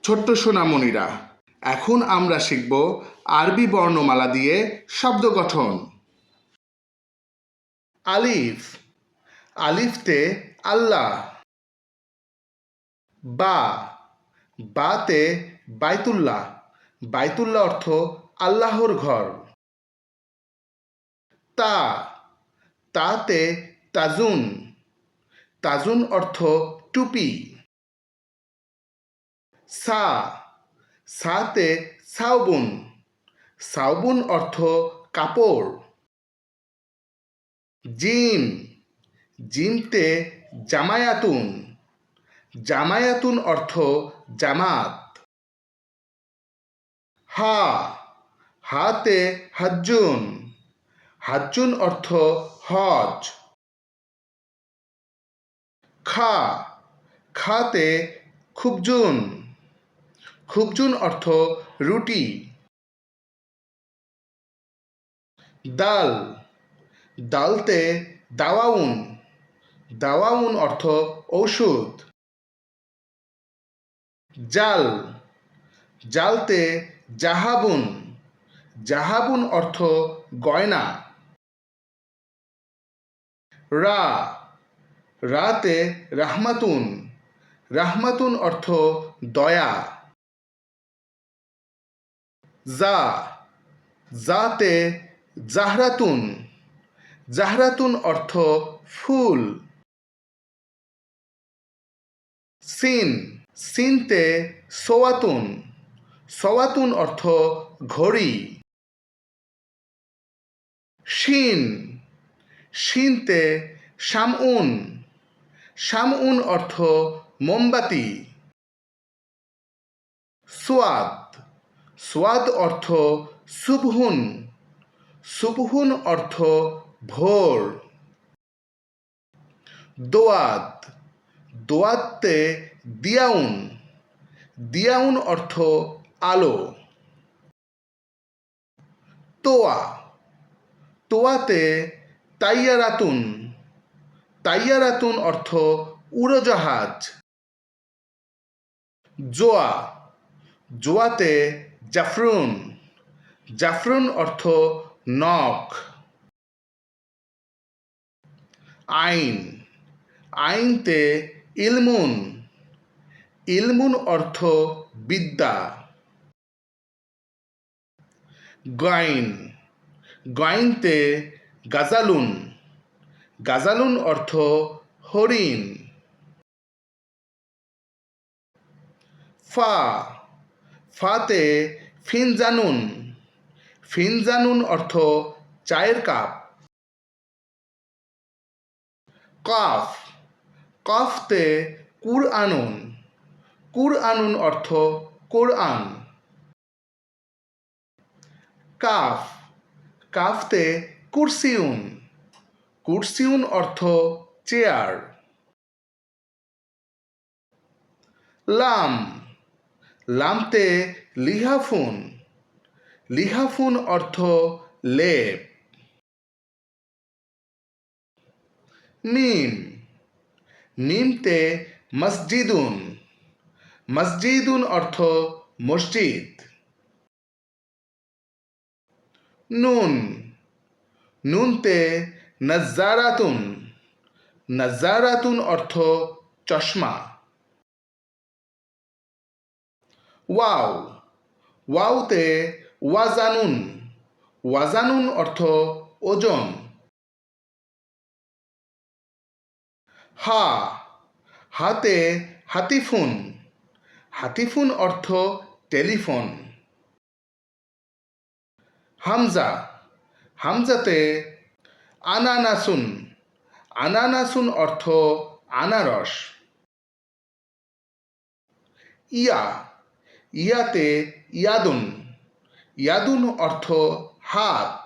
ছোট্ট সোনামণিরা, এখন আমরা শিখব আরবি বর্ণমালা দিয়ে শব্দ গঠন। আলিফ, আলিফতে আল্লাহ। বা, বাতে বাইতুল্লাহ, বাইতুল্লাহ অর্থ আল্লাহর ঘর। তা, তাতে তাজুন, তাজুন অর্থ টুপি। সা, সাতে সাউবুন, সাউবুন অর্থ কাপড়। জিম, জিমতে জামায়াতুন, জামায়াতুন অর্থ জামাত। হা, হাতে হাজ্জুন, হাজ্জুন অর্থ হজ। খা, খাতে খুবজুন, খুবজুন অর্থ রুটি। দাল, দালতে দাওয়াউন, দাওয়াউন অর্থ ঔষধ। জাল, জালতে জাহাবুন, জাহাবুন অর্থ গয়না। রা, রাতে রাহমাতুন, রাহমাতুন অর্থ দয়া। জা, জাতে জাহরাতুন, জাহরাতুন অর্থ ফুল। সিন, সিনতে সোয়াতুন, সোয়াতুন অর্থ ঘড়ি। শিন, শিনতে শামউন, শামউন অর্থ মোমবাতি। সোয়াদ, সোয়াদ অর্থ সুবহুন, সুবহুন অর্থ ভোর। দোয়াত, দোয়াতে দিয়াউন, দিয়াউন অর্থ আলো। তোয়া, তোয়াতে তাইয়ারাতুন, তাইয়ারাতুন অর্থ উড়োজাহাজ। জোয়া, জোয়াতে জাফরুন, জাফরুন অর্থ নখ। আইন, আইনতে ইলমুন, ইলমুন অর্থ বিদ্যা। গাইন, গাইনতে গাজালুন, গাজালুন অর্থ হরিণ। ফা, ফাতে ফিনজানুন, ফিনজানুন অর্থ চায়ের কাপ। কাফ, কাফতে কুরআনুন, কুরআনুন অর্থ কোরআন। কাফ, কাফতে কুরসিউন, কুরসিউন অর্থ চেয়ার। লাম, লামতে লিহাফুন, লিহাফুন অর্থ লেপ। মিম, মিমতে মসজিদুন, মসজিদুন অর্থ মসজিদ। নুন, নুনতে নজ্জারাতুন, নজ্জারাতুন অর্থ চশমা। ওয়াও, ওয়াওতে ওয়াজানুন, ওয়াজানুন অর্থ ওজন। হা, হাতে হাতিফুন, হাতিফুন অর্থ টেলিফোন। হামজা, হামজাতে আনানাসুন, আনানাসুন অর্থ আনারস। ইয়া, ইয়াতে ইয়াদুন, ইয়াদুন অর্থ হাত।